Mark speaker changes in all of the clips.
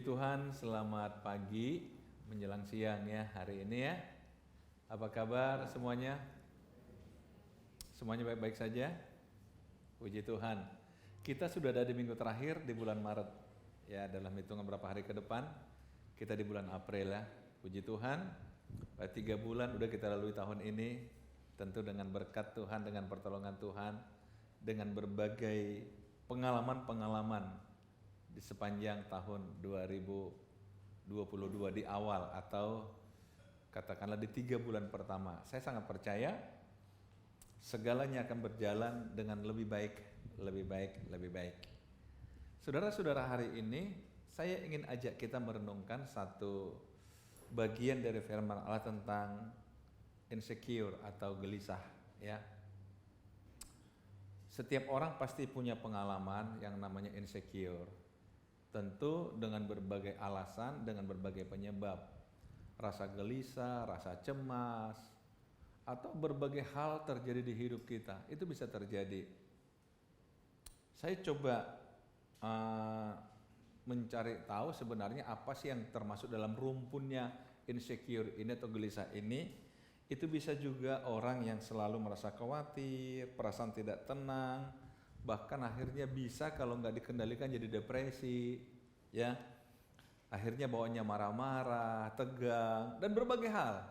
Speaker 1: Tuhan, selamat pagi menjelang siang ya hari ini ya. Apa kabar semuanya? Semuanya baik-baik saja? Puji Tuhan. Kita sudah ada di minggu terakhir di bulan Maret. Ya, dalam hitungan beberapa hari ke depan kita di bulan April ya. Puji Tuhan. 3 bulan udah kita lalui tahun ini, tentu dengan berkat Tuhan, dengan pertolongan Tuhan, dengan berbagai pengalaman-pengalaman di sepanjang tahun 2022 di awal atau katakanlah di 3 bulan pertama. Saya sangat percaya segalanya akan berjalan dengan lebih baik. Saudara-saudara, hari ini saya ingin ajak kita merenungkan satu bagian dari firman Allah tentang insecure atau gelisah ya. Setiap orang pasti punya pengalaman yang namanya insecure. Tentu dengan berbagai alasan, dengan berbagai penyebab. Rasa gelisah, rasa cemas, atau berbagai hal terjadi di hidup kita. Itu bisa terjadi. Saya coba mencari tahu sebenarnya apa sih yang termasuk dalam rumpunnya insecure ini atau gelisah ini. Itu bisa juga orang yang selalu merasa khawatir, perasaan tidak tenang, bahkan akhirnya bisa kalau nggak dikendalikan jadi depresi, ya. Akhirnya bawaannya marah-marah, tegang, dan berbagai hal.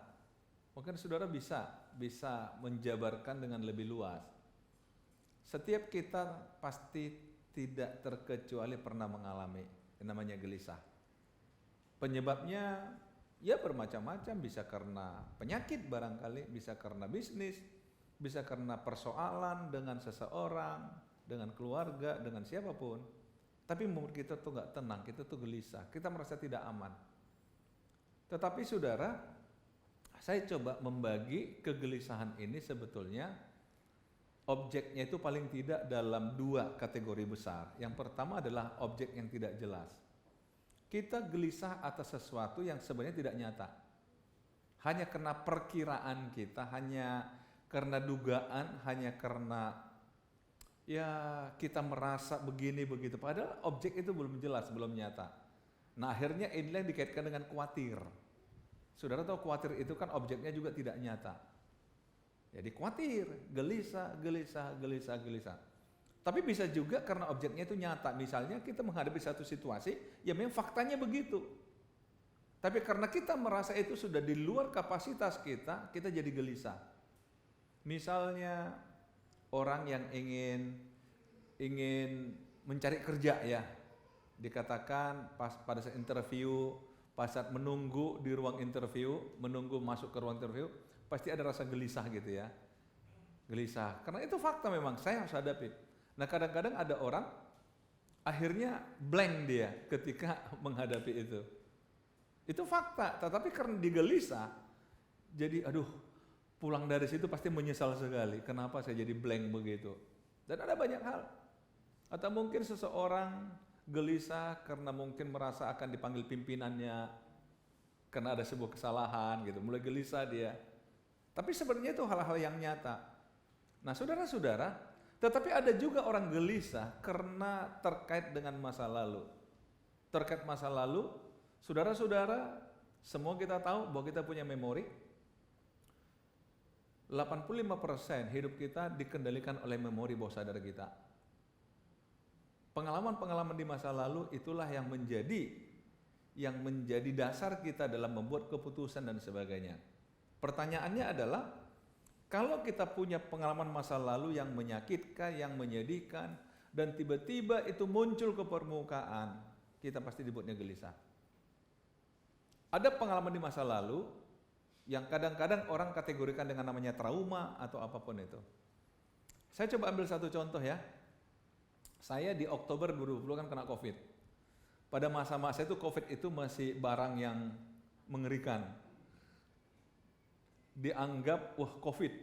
Speaker 1: Mungkin saudara bisa menjabarkan dengan lebih luas. Setiap kita pasti tidak terkecuali pernah mengalami yang namanya gelisah. Penyebabnya ya bermacam-macam, bisa karena penyakit barangkali, bisa karena bisnis, bisa karena persoalan dengan seseorang, dengan keluarga, dengan siapapun. Tapi menurut kita tuh gak tenang, kita tuh gelisah, kita merasa tidak aman. Tetapi saudara, saya coba membagi kegelisahan ini sebetulnya objeknya itu paling tidak dalam 2 kategori besar. Yang pertama adalah objek yang tidak jelas. Kita gelisah atas sesuatu yang sebenarnya tidak nyata. Hanya karena perkiraan kita, hanya karena dugaan, hanya karena ya kita merasa begini begitu. Padahal objek itu belum jelas, belum nyata. Nah akhirnya inilah yang dikaitkan dengan khawatir. Saudara tahu khawatir itu kan objeknya juga tidak nyata. Jadi khawatir, gelisah. Tapi bisa juga karena objeknya itu nyata. Misalnya kita menghadapi satu situasi, ya memang faktanya begitu. Tapi karena kita merasa itu sudah di luar kapasitas kita jadi gelisah. Misalnya orang yang ingin mencari kerja ya, dikatakan pada saat interview, pas saat menunggu di ruang interview, menunggu masuk ke ruang interview, pasti ada rasa gelisah gitu ya. Gelisah, karena itu fakta memang saya harus hadapi. Nah kadang-kadang ada orang akhirnya blank dia ketika menghadapi itu. Itu fakta, tetapi karena digelisah, jadi aduh pulang dari situ pasti menyesal sekali. Kenapa saya jadi blank begitu? Dan ada banyak hal. Atau mungkin seseorang gelisah karena mungkin merasa akan dipanggil pimpinannya, karena ada sebuah kesalahan gitu, mulai gelisah dia. Tapi sebenarnya itu hal-hal yang nyata. Nah saudara-saudara, tetapi ada juga orang gelisah karena terkait dengan masa lalu. Terkait masa lalu, saudara-saudara, semua kita tahu bahwa kita punya memori. 85% hidup kita dikendalikan oleh memori bawah sadar kita. Pengalaman-pengalaman di masa lalu itulah yang menjadi dasar kita dalam membuat keputusan dan sebagainya. Pertanyaannya adalah, kalau kita punya pengalaman masa lalu yang menyakitkan, yang menyedihkan, dan tiba-tiba itu muncul ke permukaan, kita pasti dibuatnya gelisah. Ada pengalaman di masa lalu yang kadang-kadang orang kategorikan dengan namanya trauma atau apapun itu. Saya coba ambil satu contoh ya. Saya di Oktober 2020 kan kena COVID. Pada masa-masa itu COVID itu masih barang yang mengerikan. Dianggap wah COVID.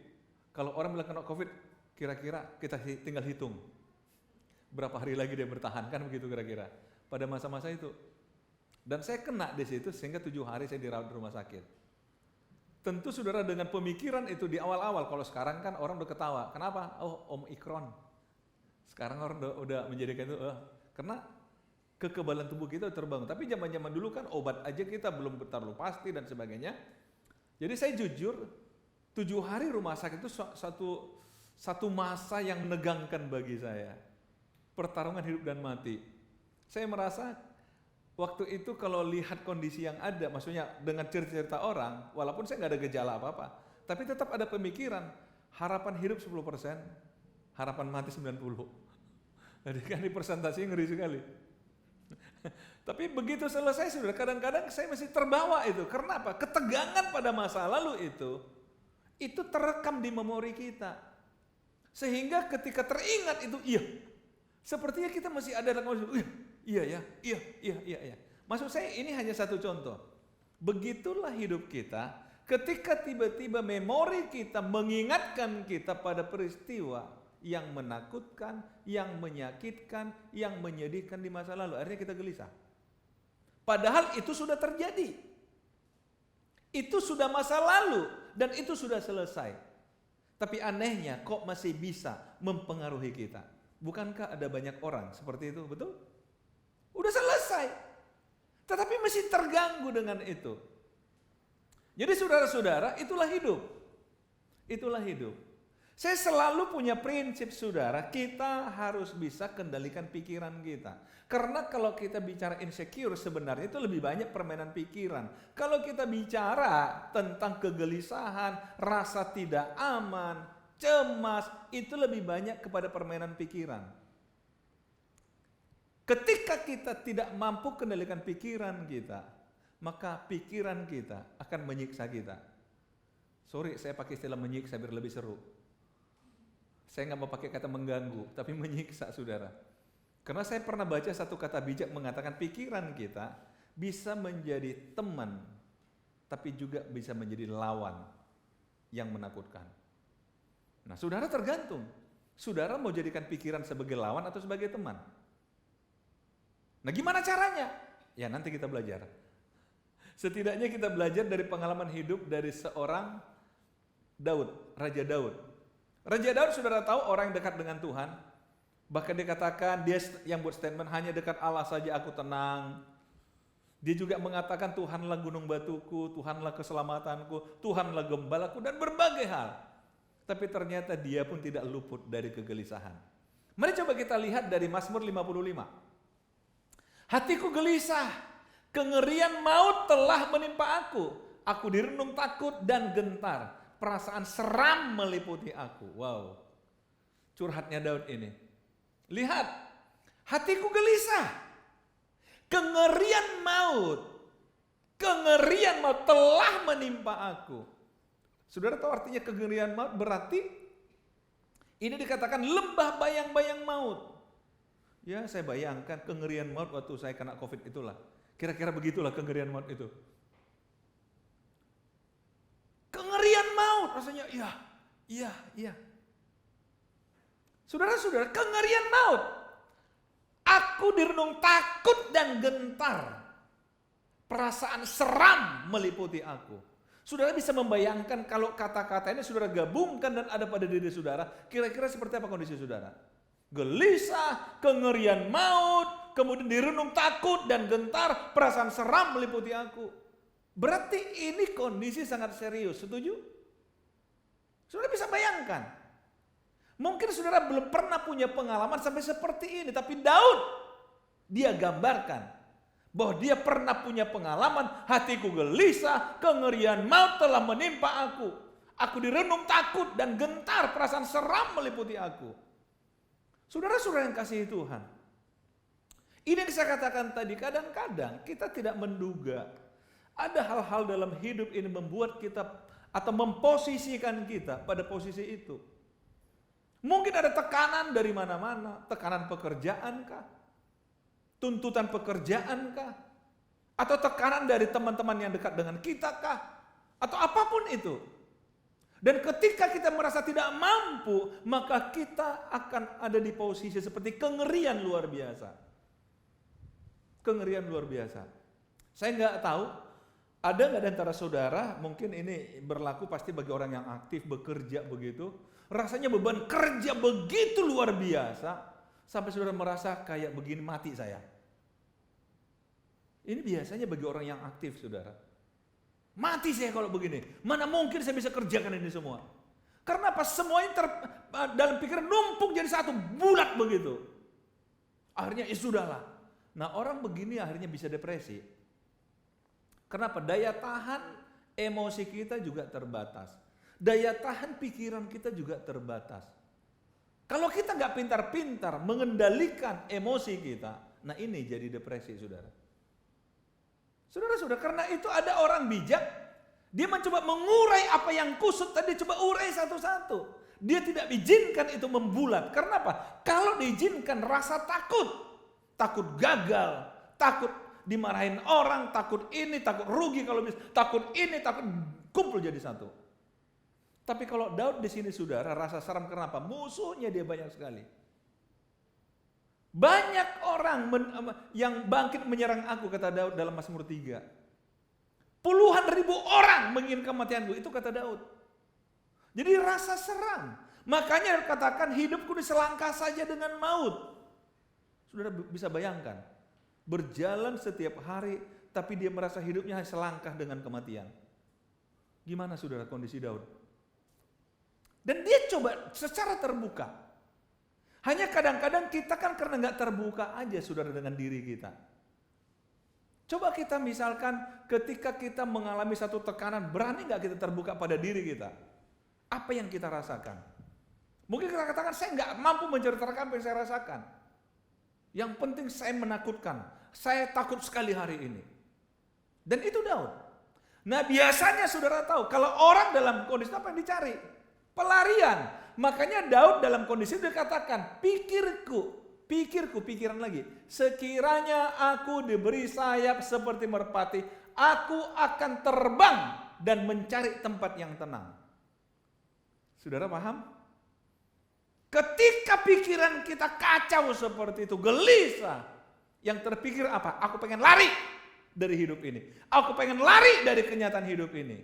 Speaker 1: Kalau orang bilang kena COVID, kira-kira kita tinggal hitung berapa hari lagi dia bertahan, kan begitu kira-kira. Pada masa-masa itu. Dan saya kena di situ sehingga 7 hari saya dirawat di rumah sakit. Tentu saudara dengan pemikiran itu di awal-awal, kalau sekarang kan orang udah ketawa. Kenapa? Oh Omikron. Sekarang orang udah menjadikan itu karena kekebalan tubuh kita terbangun. Tapi zaman-zaman dulu kan obat aja kita belum terlalu pasti dan sebagainya. Jadi saya jujur, 7 hari rumah sakit itu satu masa yang menegangkan bagi saya. Pertarungan hidup dan mati. Saya merasa waktu itu kalau lihat kondisi yang ada, maksudnya dengan cerita-cerita orang, walaupun saya nggak ada gejala apa-apa, tapi tetap ada pemikiran, harapan hidup 10%, harapan mati 90%. Jadi kan di presentasi ngeri sekali. Tapi begitu selesai sudah, kadang-kadang saya masih terbawa itu. Karena apa? Ketegangan pada masa lalu itu terekam di memori kita. Sehingga ketika teringat itu, iya. Sepertinya kita masih ada dalam iya. Maksud saya ini hanya satu contoh. Begitulah hidup kita ketika tiba-tiba memori kita mengingatkan kita pada peristiwa yang menakutkan, yang menyakitkan, yang menyedihkan di masa lalu. Akhirnya kita gelisah. Padahal itu sudah terjadi. Itu sudah masa lalu dan itu sudah selesai. Tapi anehnya kok masih bisa mempengaruhi kita. Bukankah ada banyak orang seperti itu, betul? Udah selesai. Tetapi masih terganggu dengan itu. Jadi saudara-saudara, itulah hidup. Itulah hidup. Saya selalu punya prinsip saudara, kita harus bisa kendalikan pikiran kita. Karena kalau kita bicara insecure sebenarnya itu lebih banyak permainan pikiran. Kalau kita bicara tentang kegelisahan, rasa tidak aman, cemas, itu lebih banyak kepada permainan pikiran. Ketika kita tidak mampu kendalikan pikiran kita, maka pikiran kita akan menyiksa kita. Sorry, saya pakai istilah menyiksa biar lebih seru. Saya nggak mau pakai kata mengganggu, tapi menyiksa saudara. Karena saya pernah baca satu kata bijak mengatakan pikiran kita bisa menjadi teman, tapi juga bisa menjadi lawan yang menakutkan. Nah, saudara tergantung. Saudara mau jadikan pikiran sebagai lawan atau sebagai teman? Nah, gimana caranya? Ya, nanti kita belajar. Setidaknya kita belajar dari pengalaman hidup dari seorang Daud, Raja Daud. Raja Daud saudara tahu orang yang dekat dengan Tuhan. Bahkan dikatakan dia yang buat statement hanya dekat Allah saja aku tenang. Dia juga mengatakan Tuhanlah gunung batuku, Tuhanlah keselamatanku, Tuhanlah gembalaku dan berbagai hal. Tapi ternyata dia pun tidak luput dari kegelisahan. Mari coba kita lihat dari Mazmur 55. Hatiku gelisah, kengerian maut telah menimpa aku. Aku direnung takut dan gentar. Perasaan seram meliputi aku. Wow, curhatnya Daud ini. Lihat, hatiku gelisah. Kengerian maut telah menimpa aku. Saudara tahu artinya kengerian maut? Berarti ini dikatakan lembah bayang-bayang maut. Ya, saya bayangkan kengerian maut waktu saya kena COVID itulah. Kira-kira begitulah kengerian maut itu. Kengerian maut rasanya iya. Saudara-saudara, kengerian maut. Aku direnung takut dan gentar. Perasaan seram meliputi aku. Saudara bisa membayangkan kalau kata-kata ini saudara gabungkan dan ada pada diri saudara, kira-kira seperti apa kondisi saudara? Gelisah, kengerian maut, kemudian direnung takut dan gentar, perasaan seram meliputi aku. Berarti ini kondisi sangat serius, setuju? Saudara bisa bayangkan. Mungkin saudara belum pernah punya pengalaman sampai seperti ini, tapi Daud dia gambarkan bahwa dia pernah punya pengalaman, hatiku gelisah, kengerian maut telah menimpa aku. Aku direnung takut dan gentar, perasaan seram meliputi aku. Saudara-saudara yang kasih Tuhan, ini yang saya katakan tadi, kadang-kadang kita tidak menduga ada hal-hal dalam hidup ini membuat kita atau memposisikan kita pada posisi itu. Mungkin ada tekanan dari mana-mana, tekanan pekerjaan kah? Tuntutan pekerjaan kah? Atau tekanan dari teman-teman yang dekat dengan kita kah? Atau apapun itu. Dan ketika kita merasa tidak mampu, maka kita akan ada di posisi seperti kengerian luar biasa. Kengerian luar biasa. Saya nggak tahu, ada nggak di antara saudara, mungkin ini berlaku pasti bagi orang yang aktif, bekerja begitu, rasanya beban kerja begitu luar biasa, sampai saudara merasa kayak begini mati saya. Ini biasanya bagi orang yang aktif, saudara. Mati saya kalau begini. Mana mungkin saya bisa kerjakan ini semua. Karena apa? Semuanya dalam pikiran numpuk jadi satu, bulat begitu. Akhirnya sudahlah. Nah, orang begini akhirnya bisa depresi. Kenapa? Daya tahan emosi kita juga terbatas. Daya tahan pikiran kita juga terbatas. Kalau kita nggak pintar-pintar mengendalikan emosi kita, nah ini jadi depresi, saudara. Saudara-saudara, karena itu ada orang bijak, dia mencoba mengurai apa yang kusut tadi, coba urai satu-satu. Dia tidak izinkan itu membulat. Karena apa? Kalau diizinkan rasa takut gagal, takut dimarahin orang, takut ini, takut rugi kalau bisa, takut ini, takut kumpul jadi satu. Tapi kalau Daud di sini, saudara, rasa seram kenapa? Musuhnya dia banyak sekali. Banyak orang yang bangkit menyerang aku, kata Daud dalam Mazmur 3. Puluhan ribu orang menginginkan kematianku, itu kata Daud. Jadi rasa seram. Makanya katakan hidupku diselangkah saja dengan maut. Saudara bisa bayangkan, berjalan setiap hari tapi dia merasa hidupnya selangkah dengan kematian. Gimana saudara kondisi Daud? Dan dia coba secara terbuka. Hanya kadang-kadang kita kan karena nggak terbuka aja, saudara, dengan diri kita. Coba kita misalkan ketika kita mengalami satu tekanan, berani nggak kita terbuka pada diri kita? Apa yang kita rasakan? Mungkin kita katakan, saya nggak mampu menceritakan apa yang saya rasakan. Yang penting saya menakutkan, saya takut sekali hari ini. Dan itu Daud. Nah biasanya saudara tahu, kalau orang dalam kondisi apa yang dicari? Pelarian. Makanya Daud dalam kondisi itu dikatakan, pikiran lagi. Sekiranya aku diberi sayap seperti merpati, aku akan terbang dan mencari tempat yang tenang. Saudara paham? Ketika pikiran kita kacau seperti itu, gelisah, yang terpikir apa? Aku pengen lari dari hidup ini. Aku pengen lari dari kenyataan hidup ini.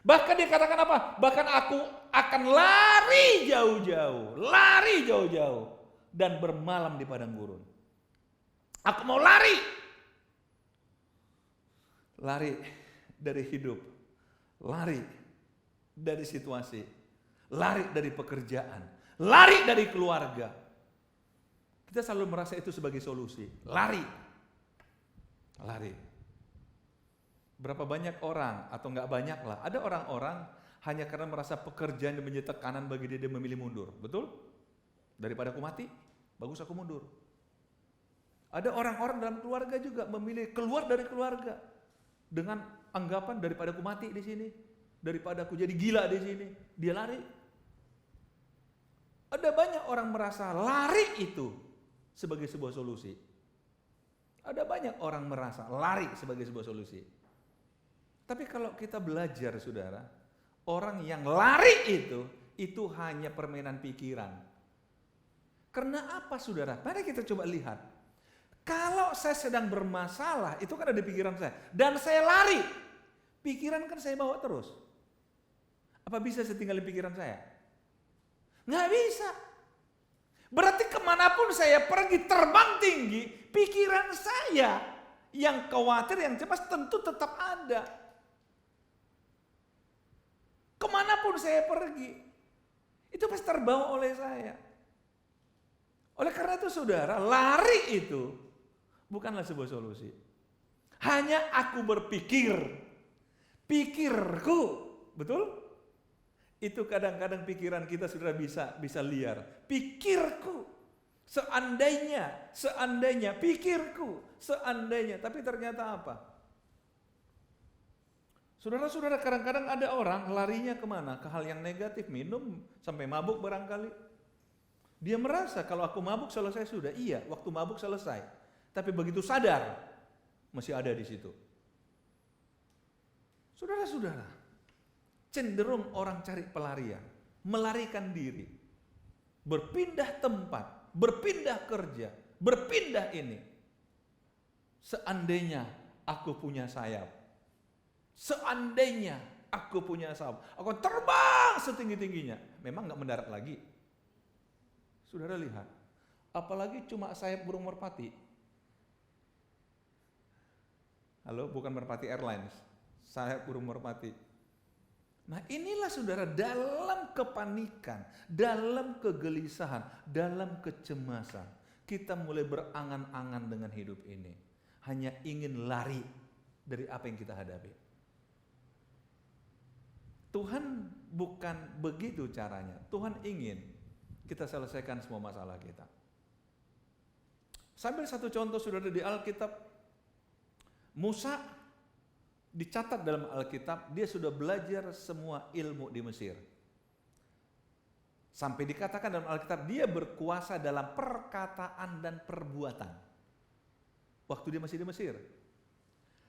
Speaker 1: Bahkan dikatakan apa? Bahkan aku akan lari jauh-jauh dan bermalam di padang gurun. Aku mau lari dari hidup, lari dari situasi, lari dari pekerjaan, lari dari keluarga. Kita selalu merasa itu sebagai solusi, lari. Berapa banyak orang, atau enggak banyak lah, ada orang-orang hanya karena merasa pekerjaan yang menjadi tekanan bagi dia memilih mundur. Betul? Daripada aku mati, bagus aku mundur. Ada orang-orang dalam keluarga juga memilih keluar dari keluarga dengan anggapan daripada aku mati di sini, daripada aku jadi gila di sini, dia lari. Ada banyak orang merasa lari itu sebagai sebuah solusi. Ada banyak orang merasa lari sebagai sebuah solusi. Tapi kalau kita belajar, saudara, orang yang lari itu hanya permainan pikiran. Karena apa, saudara? Mari kita coba lihat. Kalau saya sedang bermasalah, itu kan ada di pikiran saya. Dan saya lari. Pikiran kan saya bawa terus. Apa bisa saya tinggalin pikiran saya? Nggak bisa. Berarti kemanapun saya pergi terbang tinggi, pikiran saya yang khawatir, yang cemas tentu tetap ada. Kemanapun saya pergi, itu pasti terbawa oleh saya. Oleh karena itu saudara, lari itu bukanlah sebuah solusi. Hanya aku berpikir, pikirku, betul? Itu kadang-kadang pikiran kita sudah bisa liar. Pikirku, seandainya, pikirku, seandainya. Tapi ternyata apa? Saudara-saudara, kadang-kadang ada orang larinya kemana? Ke hal yang negatif, minum sampai mabuk barangkali. Dia merasa kalau aku mabuk selesai sudah. Iya, waktu mabuk selesai. Tapi begitu sadar, masih ada di situ. Saudara-saudara, cenderung orang cari pelarian, melarikan diri, berpindah tempat, berpindah kerja, berpindah ini. Seandainya aku punya sayap, seandainya aku punya sayap, aku terbang setinggi-tingginya. Memang gak mendarat lagi. Saudara lihat, apalagi cuma sayap burung merpati. Halo, bukan Merpati Airlines, sayap burung merpati. Nah inilah saudara, dalam kepanikan, dalam kegelisahan, dalam kecemasan, kita mulai berangan-angan dengan hidup ini. Hanya ingin lari dari apa yang kita hadapi. Tuhan bukan begitu caranya. Tuhan ingin kita selesaikan semua masalah kita. Sambil satu contoh saudara di Alkitab, Musa dicatat dalam Alkitab, dia sudah belajar semua ilmu di Mesir. Sampai dikatakan dalam Alkitab, dia berkuasa dalam perkataan dan perbuatan. Waktu dia masih di Mesir.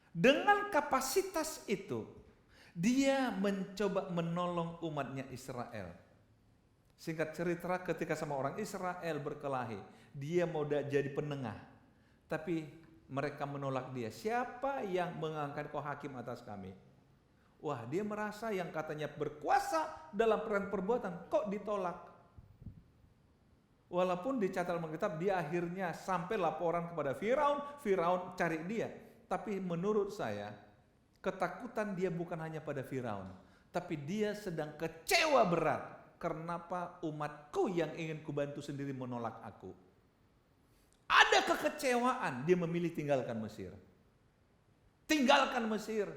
Speaker 1: Dengan kapasitas itu, dia mencoba menolong umatnya Israel. Singkat cerita, ketika sama orang Israel berkelahi, dia mau jadi penengah. Tapi mereka menolak dia. Siapa yang mengangkat kau hakim atas kami? Wah, dia merasa yang katanya berkuasa dalam peran perbuatan kok ditolak. Walaupun dicatat dalam Alkitab, dia akhirnya sampai laporan kepada Firaun, Firaun cari dia. Tapi menurut saya, ketakutan dia bukan hanya pada Firaun, tapi dia sedang kecewa berat. Kenapa umatku yang ingin kubantu sendiri menolak aku? Ada kekecewaan, dia memilih tinggalkan Mesir. Tinggalkan Mesir.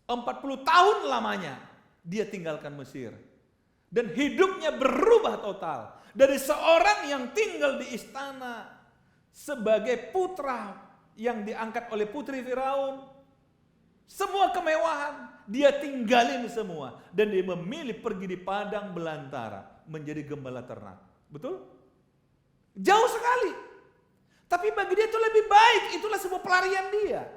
Speaker 1: 40 tahun lamanya dia tinggalkan Mesir. Dan hidupnya berubah total. Dari seorang yang tinggal di istana sebagai putra yang diangkat oleh putri Firaun. Semua kemewahan dia tinggalin semua. Dan dia memilih pergi di padang belantara menjadi gembala ternak. Betul? Jauh sekali. Tapi bagi dia itu lebih baik. Itulah sebuah pelarian dia.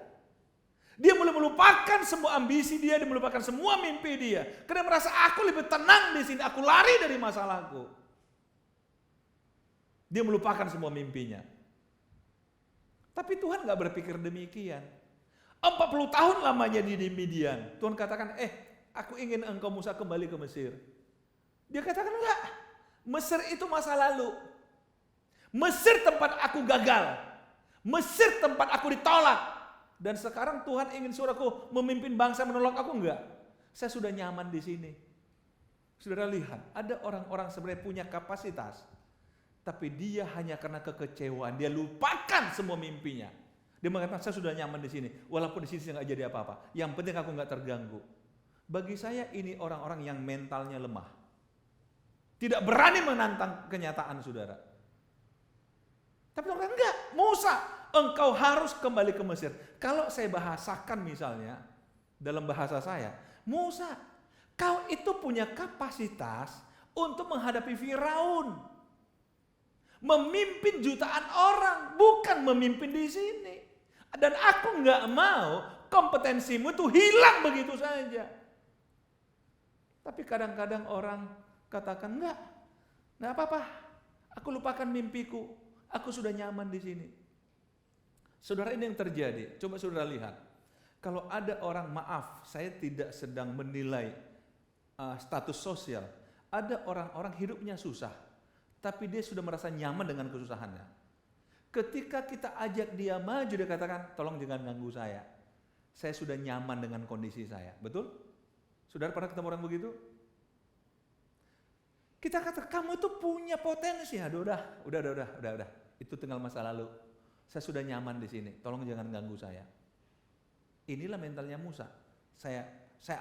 Speaker 1: Dia mulai melupakan semua ambisi dia melupakan semua mimpi dia. Karena merasa aku lebih tenang di sini. Aku lari dari masalahku. Dia melupakan semua mimpinya. Tapi Tuhan gak berpikir demikian. 40 tahun lamanya di Midian. Tuhan katakan, aku ingin engkau Musa kembali ke Mesir. Dia katakan enggak. Mesir itu masa lalu. Mesir tempat aku gagal. Mesir tempat aku ditolak. Dan sekarang Tuhan ingin suruh aku memimpin bangsa menolak aku, enggak. Saya sudah nyaman di sini. Saudara lihat, ada orang-orang sebenarnya punya kapasitas. Tapi dia hanya karena kekecewaan, dia lupakan semua mimpinya. Dia mengatakan saya sudah nyaman di sini. Walaupun di sini saya enggak jadi apa-apa. Yang penting aku enggak terganggu. Bagi saya ini orang-orang yang mentalnya lemah. Tidak berani menantang kenyataan saudara. Tapi orang enggak, Musa, engkau harus kembali ke Mesir. Kalau saya bahasakan misalnya, dalam bahasa saya, Musa, kau itu punya kapasitas untuk menghadapi Firaun. Memimpin jutaan orang, bukan memimpin di sini. Dan aku enggak mau kompetensimu itu hilang begitu saja. Tapi kadang-kadang orang katakan, enggak apa-apa, aku lupakan mimpiku. Aku sudah nyaman di sini. Saudara, ini yang terjadi. Coba saudara lihat. Kalau ada orang, maaf, saya tidak sedang menilai status sosial. Ada orang-orang hidupnya susah, tapi dia sudah merasa nyaman dengan kesusahannya. Ketika kita ajak dia maju, dia katakan, tolong jangan ganggu saya. Saya sudah nyaman dengan kondisi saya. Betul? Saudara pernah ketemu orang begitu? Kita kata, kamu itu punya potensi. Aduh, udah. Itu tinggal masa lalu. Saya sudah nyaman di sini. Tolong jangan ganggu saya. Inilah mentalnya Musa. Saya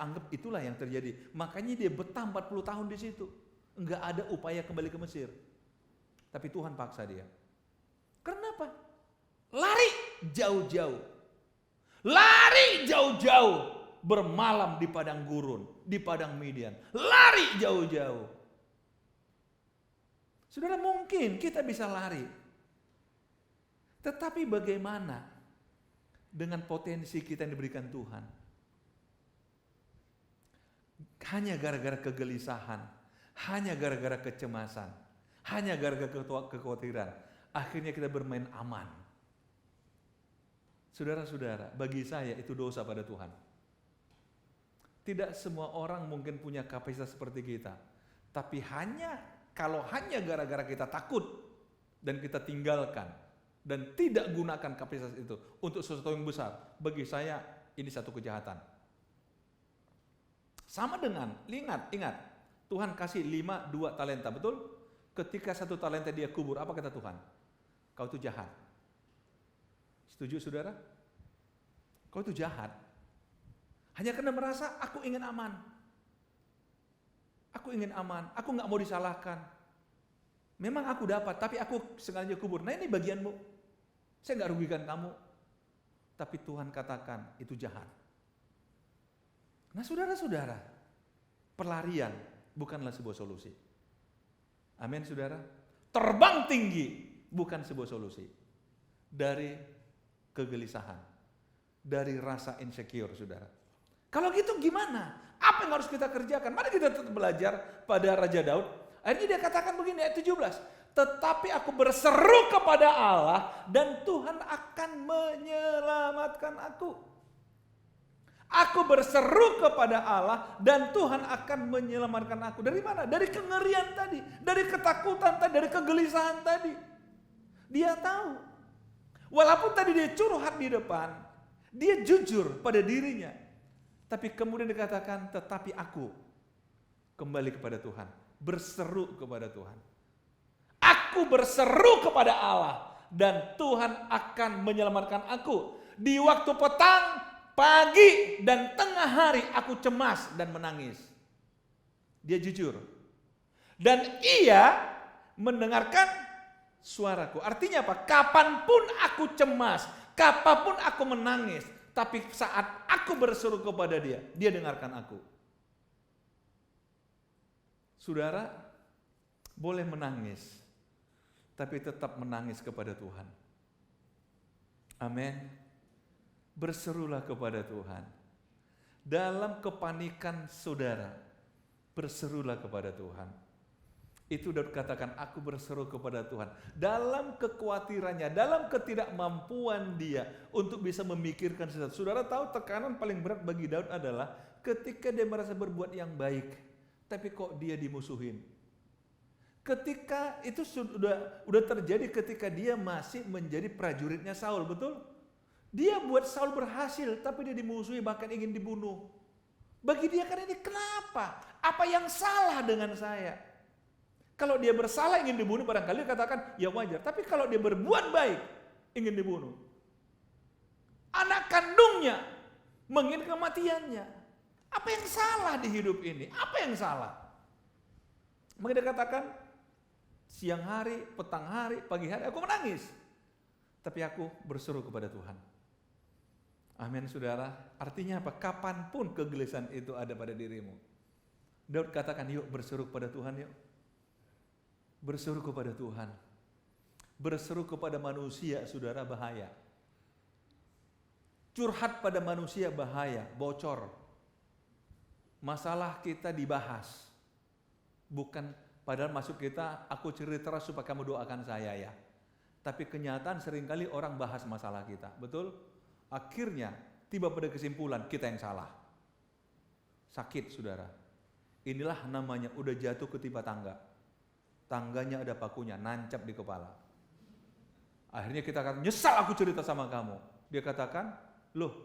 Speaker 1: anggap itulah yang terjadi. Makanya dia betah 40 tahun di situ. Enggak ada upaya kembali ke Mesir. Tapi Tuhan paksa dia. Kenapa? Lari jauh-jauh. Lari jauh-jauh. Bermalam di padang gurun, di padang Midian. Lari jauh-jauh. Saudara, mungkin kita bisa lari. Tetapi bagaimana dengan potensi kita yang diberikan Tuhan? Hanya gara-gara kegelisahan, hanya gara-gara kecemasan, hanya gara-gara kekhawatiran, akhirnya kita bermain aman. Saudara-saudara, bagi saya itu dosa pada Tuhan. Tidak semua orang mungkin punya kapasitas seperti kita. Tapi kalau hanya gara-gara kita takut dan kita tinggalkan, dan tidak gunakan kapasitas itu untuk sesuatu yang besar, bagi saya ini satu kejahatan. Sama dengan, ingat, Tuhan kasih 5, 2 talenta, betul? Ketika 1 talenta dia kubur, apa kata Tuhan? Kau itu jahat. Setuju saudara? Kau itu jahat. Hanya karena merasa aku ingin aman. Aku ingin aman, aku gak mau disalahkan. Memang aku dapat, tapi aku sengaja kubur. Nah ini bagianmu. Saya gak rugikan kamu. Tapi Tuhan katakan itu jahat. Nah saudara-saudara, pelarian bukanlah sebuah solusi. Amin saudara. Terbang tinggi bukan sebuah solusi. Dari kegelisahan, dari rasa insecure saudara. Kalau gitu gimana? Apa yang harus kita kerjakan? Mari kita tetap belajar pada Raja Daud. Akhirnya dia katakan begini ayat 17. Tetapi aku berseru kepada Allah dan Tuhan akan menyelamatkan aku. Aku berseru kepada Allah dan Tuhan akan menyelamatkan aku. Dari mana? Dari kengerian tadi, dari ketakutan tadi, dari kegelisahan tadi. Dia tahu. Walaupun tadi dia curhat di depan, dia jujur pada dirinya. Tapi kemudian dikatakan, tetapi aku kembali kepada Tuhan, berseru kepada Tuhan. Aku berseru kepada Allah dan Tuhan akan menyelamatkan aku. Di waktu petang, pagi, dan tengah hari aku cemas dan menangis. Dia jujur. Dan ia mendengarkan suaraku. Artinya apa? Kapanpun aku cemas, kapanpun aku menangis, tapi saat aku berseru kepada dia, dia dengarkan aku. Saudara, boleh menangis, tapi tetap menangis kepada Tuhan. Amin. Berserulah kepada Tuhan. Dalam kepanikan saudara, berserulah kepada Tuhan. Itu Daud katakan, aku berseru kepada Tuhan. Dalam kekhawatirannya, dalam ketidakmampuan dia untuk bisa memikirkan sesuatu. Saudara tahu tekanan paling berat bagi Daud adalah ketika dia merasa berbuat yang baik, tapi kok dia dimusuhin. Ketika itu sudah terjadi ketika dia masih menjadi prajuritnya Saul, betul? Dia buat Saul berhasil, tapi dia dimusuhi, bahkan ingin dibunuh. Bagi dia kan ini kenapa? Apa yang salah dengan saya? Kalau dia bersalah ingin dibunuh, barangkali katakan ya wajar. Tapi kalau dia berbuat baik, ingin dibunuh. Anak kandungnya menginginkan kematiannya. Apa yang salah di hidup ini? Apa yang salah? Maka dia katakan, siang hari, petang hari, pagi hari, aku menangis. Tapi aku berseru kepada Tuhan. Amin saudara. Artinya apa? Kapanpun kegelisahan itu ada pada dirimu. Daud katakan, yuk berseru kepada Tuhan yuk. Berseru kepada Tuhan. Berseru kepada manusia, saudara, bahaya. Curhat pada manusia bahaya, bocor. Masalah kita dibahas. Bukan, padahal masuk kita, aku cerita supaya kamu doakan saya ya. Tapi kenyataan seringkali orang bahas masalah kita, betul? Akhirnya tiba pada kesimpulan kita yang salah. Sakit saudara. Inilah namanya udah jatuh ketimpa tangga. Tangganya ada pakunya, nancap di kepala. Akhirnya kita katakan, nyesal aku cerita sama kamu. Dia katakan, loh,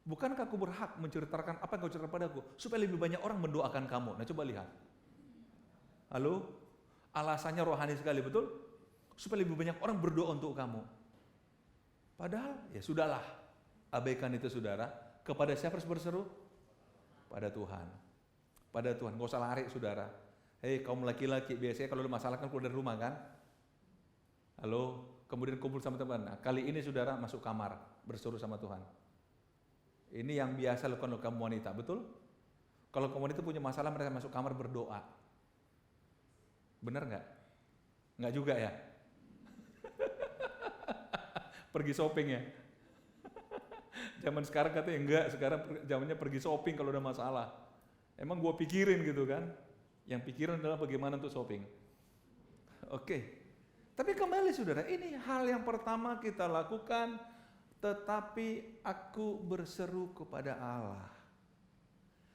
Speaker 1: bukankah aku berhak menceritakan apa yang kau ceritakan padaku? Supaya lebih banyak orang mendoakan kamu. Nah coba lihat. Halo? Alasannya rohani sekali, betul? Supaya lebih banyak orang berdoa untuk kamu. Padahal, ya sudahlah. Abaikan itu saudara. Kepada siapa harus berseru? Pada Tuhan. Pada Tuhan, gak usah lari saudara. Hei kaum laki-laki, biasanya kalau ada masalah kan keluar dari rumah kan? Halo, kemudian kumpul sama teman. Nah, kali ini saudara masuk kamar, berseru sama Tuhan. Ini yang biasa lakukan oleh kaum wanita, betul? Kalau kaum wanita punya masalah, mereka masuk kamar berdoa. Benar nggak? Nggak juga ya? Pergi shopping ya? Zaman sekarang katanya enggak, sekarang zamannya pergi shopping kalau ada masalah. Emang gua pikirin gitu kan? Yang pikiran adalah bagaimana untuk shopping. Oke. Tapi kembali saudara, ini hal yang pertama kita lakukan, tetapi aku berseru kepada Allah.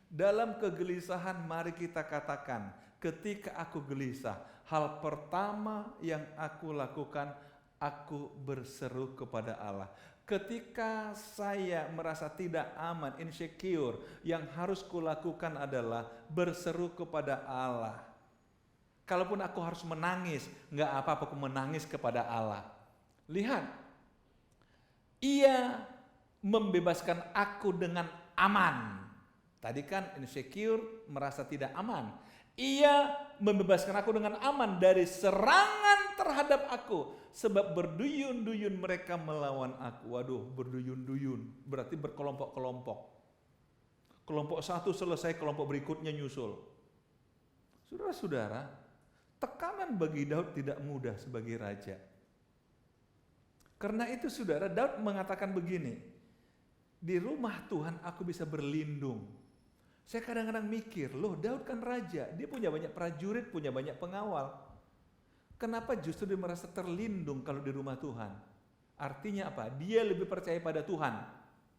Speaker 1: Dalam kegelisahan mari kita katakan, ketika aku gelisah, hal pertama yang aku lakukan, aku berseru kepada Allah. Ketika saya merasa tidak aman, insecure, yang harus kulakukan adalah berseru kepada Allah. Kalaupun aku harus menangis, nggak apa-apa aku menangis kepada Allah. Lihat, Ia membebaskan aku dengan aman. Tadi kan insecure, merasa tidak aman. Ia membebaskan aku dengan aman dari serangan terhadap aku. Sebab berduyun-duyun mereka melawan aku. Waduh, berduyun-duyun. Berarti berkelompok-kelompok. Kelompok satu selesai, kelompok berikutnya nyusul. Saudara-saudara, tekanan bagi Daud tidak mudah sebagai raja. Karena itu saudara, Daud mengatakan begini, di rumah Tuhan aku bisa berlindung. Saya kadang-kadang mikir, loh Daud kan raja, dia punya banyak prajurit, punya banyak pengawal. Kenapa justru dia merasa terlindung kalau di rumah Tuhan? Artinya apa? Dia lebih percaya pada Tuhan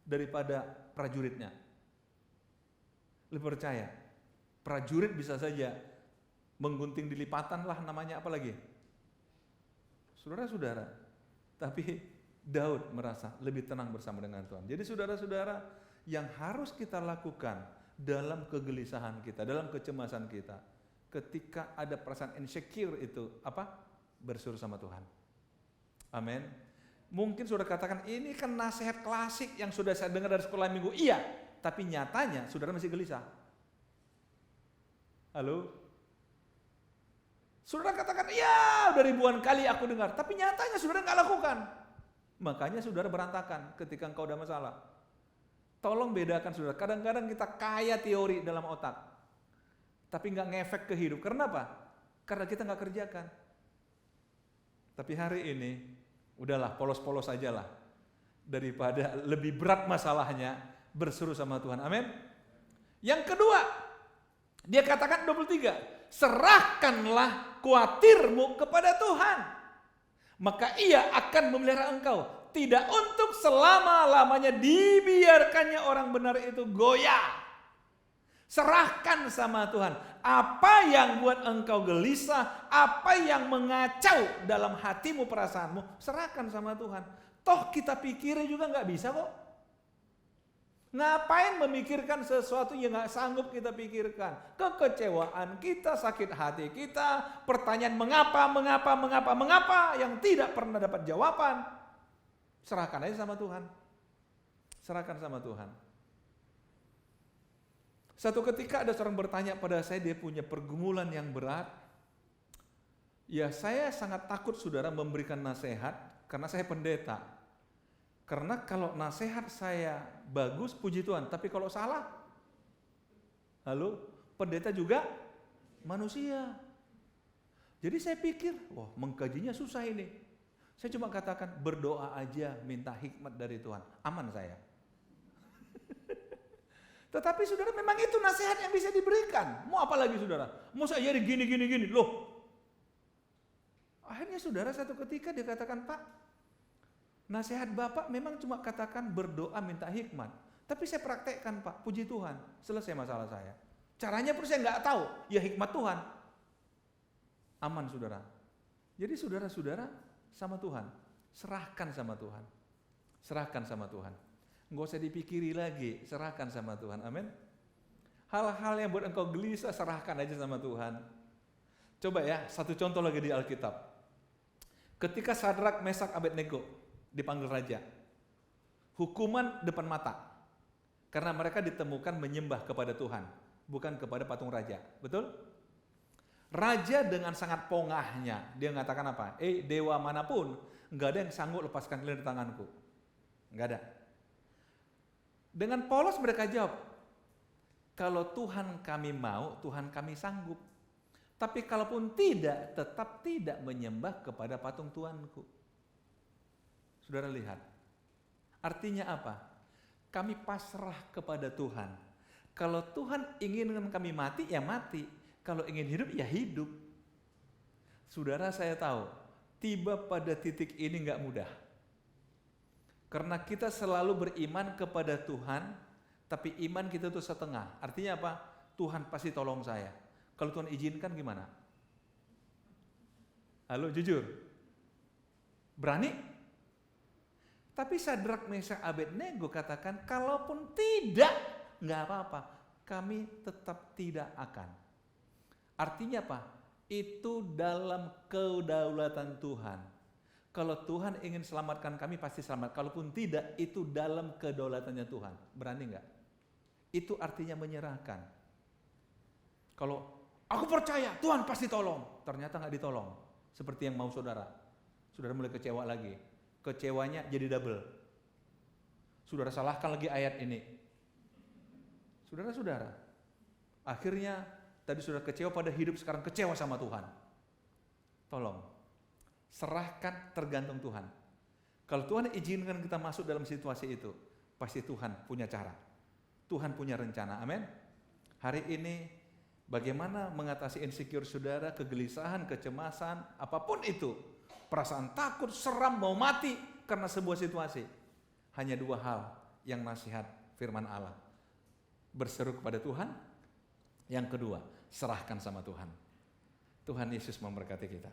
Speaker 1: daripada prajuritnya. Lebih percaya. Prajurit bisa saja menggunting di lipatan lah namanya apa lagi? Saudara-saudara. Tapi Daud merasa lebih tenang bersama dengan Tuhan. Jadi saudara-saudara, yang harus kita lakukan dalam kegelisahan kita, dalam kecemasan kita, ketika ada perasaan insecure itu apa? Berseru sama Tuhan. Amin. Mungkin saudara katakan ini kan nasihat klasik yang sudah saya dengar dari sekolah minggu. Iya, tapi nyatanya saudara masih gelisah. Halo? Saudara katakan, iya udah ribuan kali aku dengar, tapi nyatanya saudara nggak lakukan. Makanya saudara berantakan ketika engkau ada masalah. Tolong bedakan saudara, kadang-kadang kita kaya teori dalam otak, tapi nggak ngefek ke hidup. Karena apa? Karena kita nggak kerjakan. Tapi hari ini, udahlah polos-polos aja lah. Daripada lebih berat masalahnya, berseru sama Tuhan. Amin. Yang kedua, dia katakan 23, serahkanlah kuatirmu kepada Tuhan. Maka Ia akan memelihara engkau. Tidak untuk selama-lamanya dibiarkannya orang benar itu goyah. Serahkan sama Tuhan. Apa yang buat engkau gelisah, apa yang mengacau dalam hatimu, perasaanmu, serahkan sama Tuhan. Toh kita pikirin juga nggak bisa kok. Ngapain memikirkan sesuatu yang nggak sanggup kita pikirkan? Kekecewaan kita, sakit hati kita, pertanyaan mengapa yang tidak pernah dapat jawaban. Serahkan aja sama Tuhan. Serahkan sama Tuhan. Satu ketika ada seorang bertanya pada saya, dia punya pergumulan yang berat. Ya saya sangat takut saudara memberikan nasihat karena saya pendeta. Karena kalau nasihat saya bagus, puji Tuhan. Tapi kalau salah, halo, pendeta juga manusia. Jadi saya pikir, wah mengkajinya susah ini. Saya cuma katakan berdoa aja, minta hikmat dari Tuhan. Aman saya. Tetapi saudara memang itu nasihat yang bisa diberikan. Mau apa lagi saudara? Mau saya jadi gini. Loh. Akhirnya saudara satu ketika dia katakan, Pak, nasihat Bapak memang cuma katakan berdoa minta hikmat. Tapi saya praktekkan Pak, puji Tuhan. Selesai masalah saya. Caranya pun saya nggak tahu. Ya hikmat Tuhan. Aman saudara. Jadi saudara-saudara sama Tuhan. Serahkan sama Tuhan. Serahkan sama Tuhan. Nggak usah dipikiri lagi, serahkan sama Tuhan. Amin. Hal-hal yang buat engkau gelisah, serahkan aja sama Tuhan. Coba ya, satu contoh lagi di Alkitab. Ketika Sadrak, Mesak, Abednego dipanggil raja, hukuman depan mata. Karena mereka ditemukan menyembah kepada Tuhan, bukan kepada patung raja. Betul? Raja dengan sangat pongahnya, dia mengatakan apa? Dewa manapun, nggak ada yang sanggup lepaskan kalian dari tanganku. Nggak ada. Dengan polos mereka jawab, kalau Tuhan kami mau, Tuhan kami sanggup. Tapi kalaupun tidak, tetap tidak menyembah kepada patung Tuanku. Saudara lihat, artinya apa? Kami pasrah kepada Tuhan. Kalau Tuhan inginkan kami mati, ya mati. Kalau ingin hidup, ya hidup. Saudara saya tahu, tiba pada titik ini nggak mudah. Karena kita selalu beriman kepada Tuhan, tapi iman kita itu setengah. Artinya apa? Tuhan pasti tolong saya. Kalau Tuhan izinkan gimana? Halo, jujur. Berani? Tapi Sadrak, Mesyak, Abednego katakan, kalaupun tidak, nggak apa-apa. Kami tetap tidak akan. Artinya apa? Itu dalam kedaulatan Tuhan. Kalau Tuhan ingin selamatkan kami, pasti selamat. Kalaupun tidak, itu dalam kedaulatannya Tuhan. Berani nggak? Itu artinya menyerahkan. Kalau aku percaya Tuhan pasti tolong, ternyata nggak ditolong. Seperti yang mau saudara. Saudara mulai kecewa lagi. Kecewanya jadi double. Saudara salahkan lagi ayat ini. Saudara-saudara, akhirnya tadi sudah kecewa pada hidup, sekarang kecewa sama Tuhan. Tolong, serahkan, tergantung Tuhan. Kalau Tuhan izinkan kita masuk dalam situasi itu, pasti Tuhan punya cara. Tuhan punya rencana, amin. Hari ini bagaimana mengatasi insecure saudara, kegelisahan, kecemasan, apapun itu. Perasaan takut, seram, mau mati karena sebuah situasi. Hanya dua hal yang nasihat firman Allah. Berseru kepada Tuhan. Yang kedua, serahkan sama Tuhan. Tuhan Yesus memberkati kita.